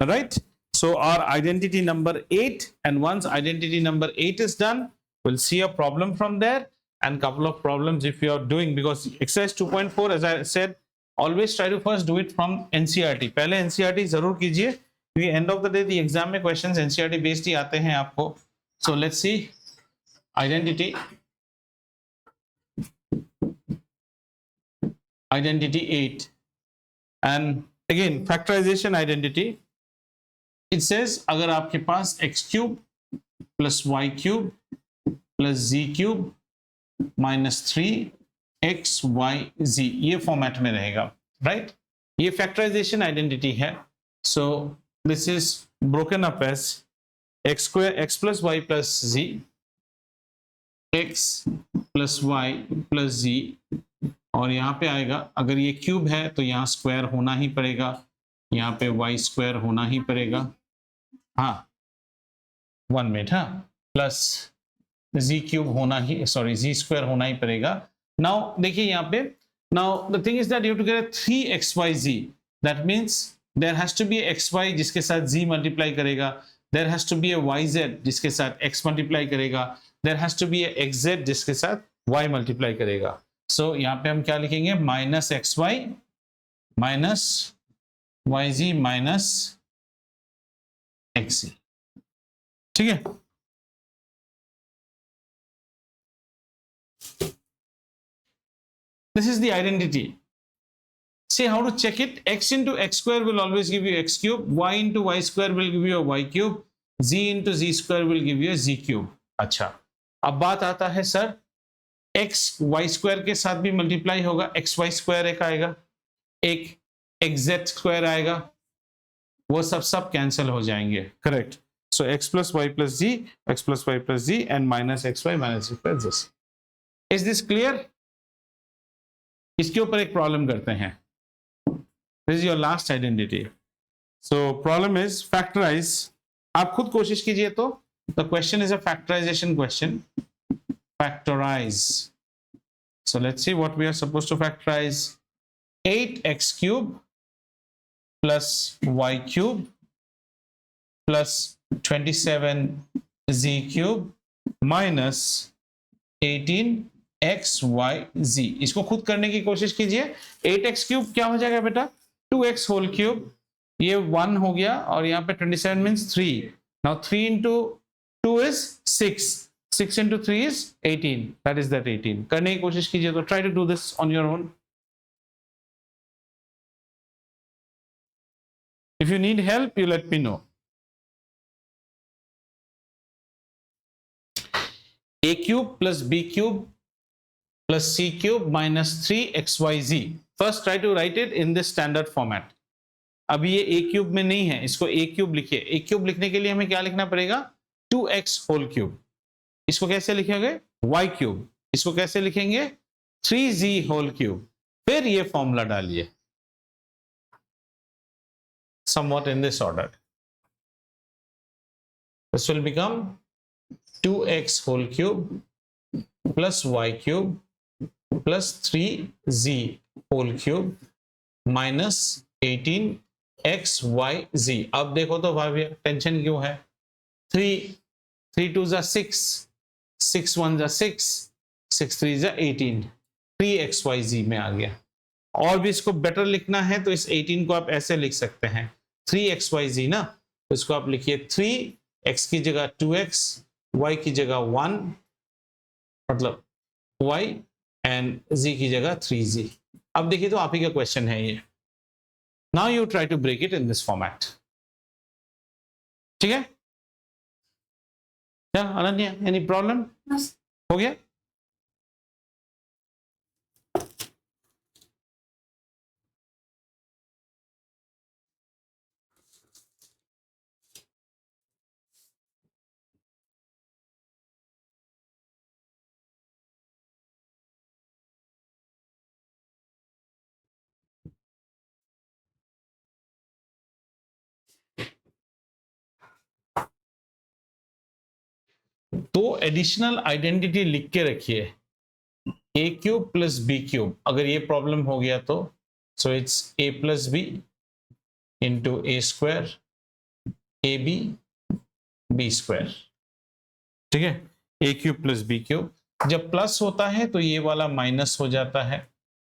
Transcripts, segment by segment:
right? So our identity number 8, and once identity number 8 is done, we'll see a problem from there and couple of problems if you are doing, because exercise 2.4 as I said, always try to first do it from NCERT. पहले NCERT जरूर कीजिए, क्योंकि end of the day the exam में questions NCERT based ही आते हैं आपको. So let's see identity 8, and again factorization identity. It says अगर आपके पास x cube plus y cube plus z cube minus 3xyz ये फॉर्मेट में रहेगा, राइट? ये फैक्टराइजेशन आइडेंटिटी है. So this is broken up as x square x plus y plus z, x plus y plus z, और यहाँ पे आएगा अगर ये क्यूब है तो यहाँ स्क्वायर होना ही पड़ेगा, यहाँ पे y स्क्वायर होना ही पड़ेगा, हाँ 1 मिनट, हाँ, प्लस z क्यूब होना ही, सॉरी z स्क्वायर होना ही पड़ेगा. नाउ देखिए यहाँ पे, now the thing is that you have to get 3xyz, that means there has to be xy जिसके साथ z मल्टीप्लाई करेगा, there has to be a yz जिसके साथ x मल्टीप्लाई करेगा, there has to be a xz जिसके साथ y multiply करेगा. सो यहाँ पे हम क्या लिखेंगे, minus xy minus yz minus xz, ठीक है? This is the identity. See how to check it. X into x square will always give you x cube, y into y square will give you a y cube, z into z square will give you a z cube. अच्छा, अब बात आता है sir x y square के साथ भी multiply होगा, x y square एक आएगा, एक x z square आएगा, वो सब कैंसिल हो जाएंगे, correct? So x plus y plus z, x plus y plus z, and minus xy minus x plus z. Is this clear? इसके ऊपर एक प्रॉब्लम करते हैं. This is your last identity. So problem is factorize. आप खुद कोशिश कीजिए तो. The question is a factorization question. Factorize. So let's see what we are supposed to factorize. 8x cube plus y cube plus 27z cube minus 18 xyz. इसको खुद करने की कोशिश कीजिए. 8x क्यूब क्या हो जाएगा बेटा, 2x होल क्यूब, ये 1 हो गया, और यहाँ पे 27 means 3. Now 3 into 2 is 6, 6 into 3 is 18, that is that 18. करने की कोशिश कीजिए तो, try to do this on your own. If you need help, you let me know. A cube plus b cube plus c cube minus 3xyz. First try to write it in this standard format. अभी ये a cube में नहीं है, इसको a cube लिखिए. a cube लिखने के लिए हमें क्या लिखना पड़ेगा, 2x whole cube. इसको कैसे लिखेंगे, y cube. इसको कैसे लिखेंगे, 3z whole cube. फिर ये फॉर्मूला डालिए somewhat in this order. This will become 2x whole cube plus y cube plus 3z whole cube minus 18xyz. अब देखो तो भाई टेंशन क्यों है, 3 2 जा 6, 6 1 जा 6, 6 3 जा 18, 3xyz में आ गया. और भी इसको बेटर लिखना है तो इस 18 को आप ऐसे लिख सकते हैं, 3xyz ना, तो इसको आप लिखिए 3x की जगह 2x, y की जगह 1, मतलब y, एंड z की जगह 3z. अब देखिए तो आप ही का क्वेश्चन है ये. Now you try to break it in this format. ठीक है क्या अनन्या, एनी प्रॉब्लम? हो गया? तो एडिशनल आइडेंटिटी लिख के रखिए, a cube plus b cube. अगर ये प्रॉब्लम हो गया तो so it's a plus b into a square a b b square, ठीक है, ए क्यूब प्लस बी क्यूब। जब प्लस होता है तो ये वाला माइनस हो जाता है,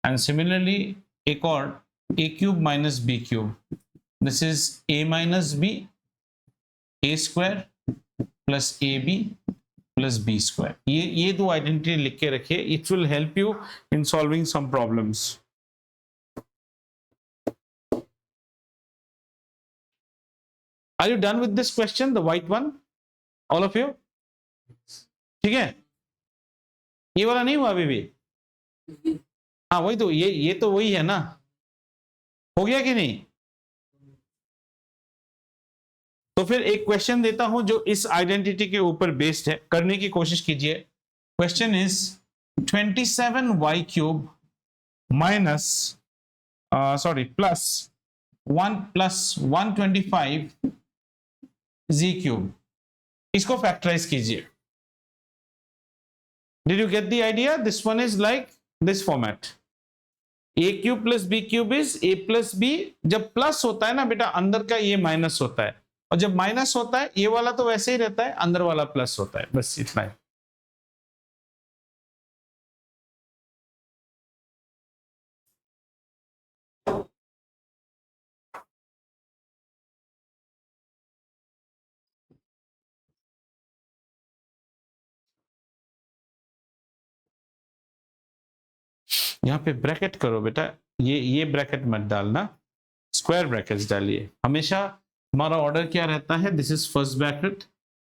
एंड सिमिलरली एक और A cube minus B cube, this is A minus B, A square plus A B plus B square. ये दो आइडेंटिटी लिख के रखिए, it will help you in solving some problems. Are you done with this question, the white one, all of you? ठीक है, ये वाला नहीं हुआ अभी भी? हाँ वही तो, ये तो वही है ना, हो गया कि नहीं? तो फिर एक क्वेश्चन देता हूं जो इस आइडेंटिटी के ऊपर बेस्ड है, करने की कोशिश कीजिए। Question is 27y cube minus sorry plus 1 plus 125 z cube, इसको फैक्टराइज कीजिए। Did you get the idea? This one is like this format. A cube plus b cube is a plus b. जब plus होता है ना बेटा, अंदर का ये माइनस होता है, और जब माइनस होता है ये वाला तो वैसे ही रहता है, अंदर वाला प्लस होता है, बस इतना है। यहाँ पे ब्रैकेट करो बेटा, ये ब्रैकेट मत डालना, स्क्वायर ब्रैकेट्स डालिए हमेशा। हमारा ऑर्डर क्या रहता है, this is first bracket,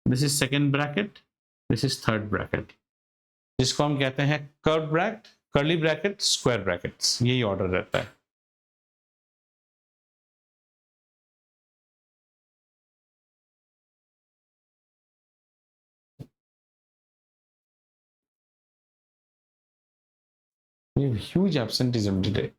this is second bracket, this is third bracket, जिसको हम कहते हैं curve bracket, curly bracket, square brackets, यही ऑर्डर रहता है। We have huge absenteeism today.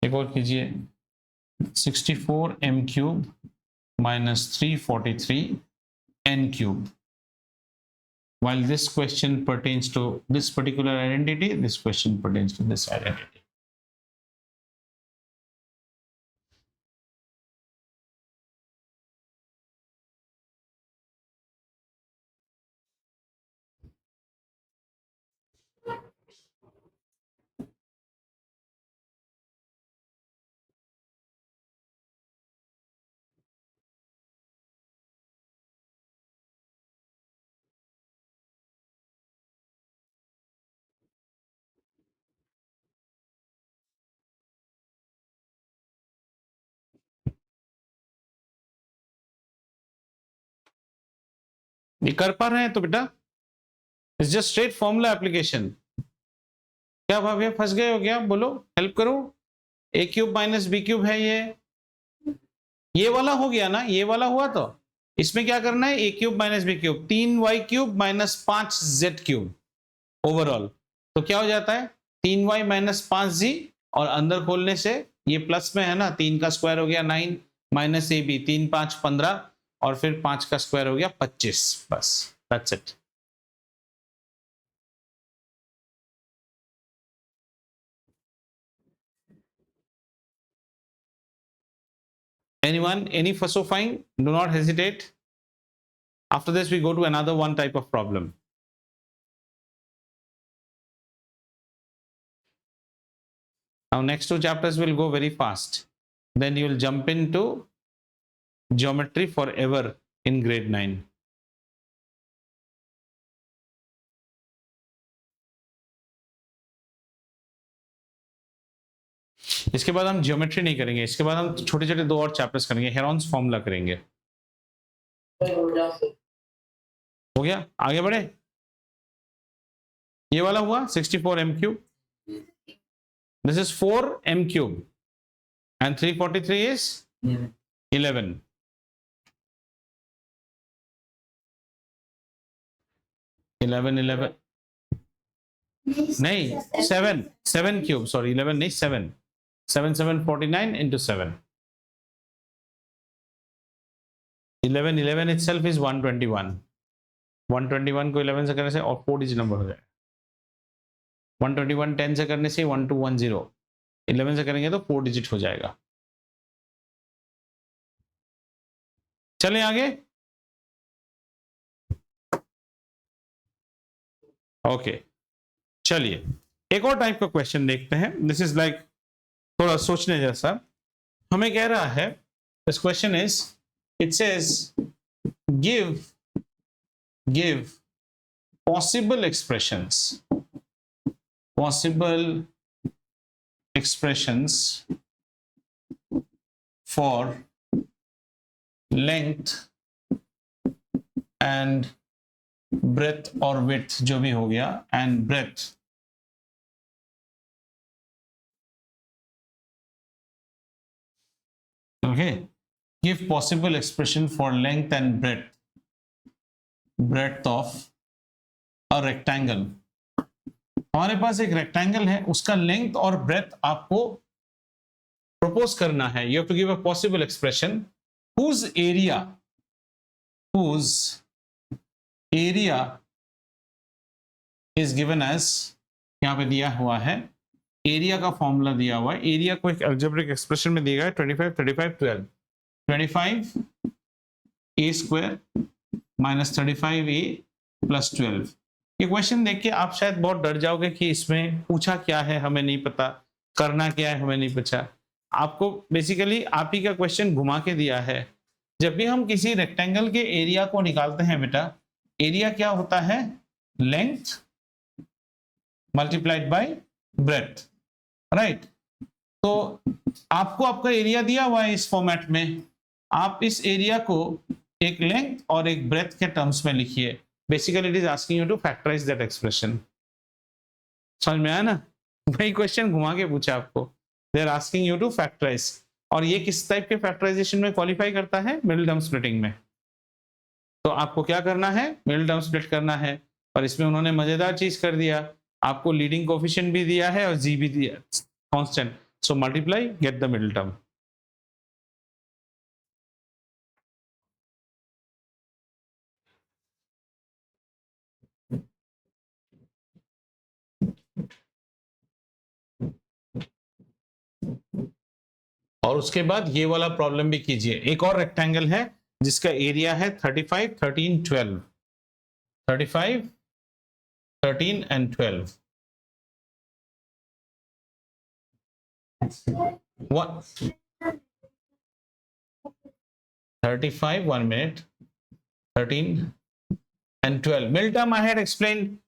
एक और कीजिए, 64 m cube minus 343 n cube. While this question pertains to this particular identity, this question pertains to this identity. ये कर पा रहे हैं तो बेटा, it's just straight formula application. क्या भाव, फंस गए हो क्या? बोलो, हेल्प करो। ए क्यूब माइनस बी क्यूब है ये वाला हो गया ना, ये वाला हुआ, तो इसमें क्या करना है, ए cube minus B cube, 3y cube minus 5z cube overall, तो क्या हो जाता है 3y माइनस 5z, और अंदर खोलने से ये प्लस में है ना, 3 का स्क्वायर हो गया 9 माइनस ए बी, 3 5 15, और फिर 5 का स्क्वायर हो गया 25, बस that's it. Anyone, any fussifying? Do not hesitate. After this, we go to another one type of problem. Now, next two chapters will go very fast. Then you will jump into geometry forever in grade 9. इसके बाद हम geometry नहीं करेंगे, इसके बाद हम छोटे छोटे 2 और चैप्टर्स करेंगे, हेरॉन्स फॉर्मूला करेंगे। हो गया, आगे बढ़े। ये वाला हुआ 64 m cube, this is 4 m cube, and 343 is 11। नहीं 7 क्यूब, सॉरी 11 नहीं 7, 7 7 49 into 7, 11 itself is 121, 121 को 11 से करने से और 4 डिजिट नंबर हो जाएगा। 121 10 से करने से 1210, 11 से करेंगे तो 4 डिजिट हो जाएगा। चलें आगे। ओके, चलिए एक और टाइप का क्वेश्चन देखते हैं। दिस इज लाइक थोड़ा सोचने जैसा। हमें कह रहा है, this question is, it says give possible expressions for length and breadth or width, जो भी हो गया, and breadth okay, give possible expression for length and breadth of a rectangle। हमारे पास एक रेक्टेंगल है, उसका लेंथ और ब्रेथ आपको प्रपोज करना है। You have to give a possible expression whose area is given as, यहां पे दिया हुआ है एरिया का फॉर्मूला दिया हुआ है। एरिया को एक अलजेब्रिक एक्सप्रेशन में दिया गया है 25 35 12। 25 a square minus 35 a plus 12। ये क्वेश्चन देख के आप शायद बहुत डर जाओगे कि इसमें पूछा क्या है, हमें नहीं पता, करना क्या है हमें नहीं पता। आपको बेसिकली आप ही का क्वेश्चन घुमा के दिया है। जब भी हम किसी रेक्टेंगल के एरिया को निकालते हैं बेटा, एरिया क्या होता है? Length multiplied by breath, right. तो आपको आपका एरिया दिया हुआ है इस फॉर्मेट में, आप इस एरिया को एक लेंथ और एक ब्रेथ के टर्म्स में लिखिए। Basically it is asking you to factorize that expression. समझ में आया ना? वही क्वेश्चन घुमा के पूछा आपको, they are asking you to factorize. और ये किस टाइप के फैक्टराइजेशन में क्वालिफाई करता है? मिडिल टर्म स्प्लिटिंग में। तो आपको क्या करना है? मिडिल टर्म स्प्लिट करना है। और इसमें उन्होंने मजेदार चीज कर दिया, आपको लीडिंग कोफिशिएंट भी दिया है और जी भी दिया, constant. So multiply, get the middle term. और उसके बाद ये वाला प्रॉब्लम भी कीजिए। एक और रेक्टेंगल है जिसका एरिया है 35 13 12, 35 13 and 12। What? 35 1 minute, 13 and 12. Middle term I had explained,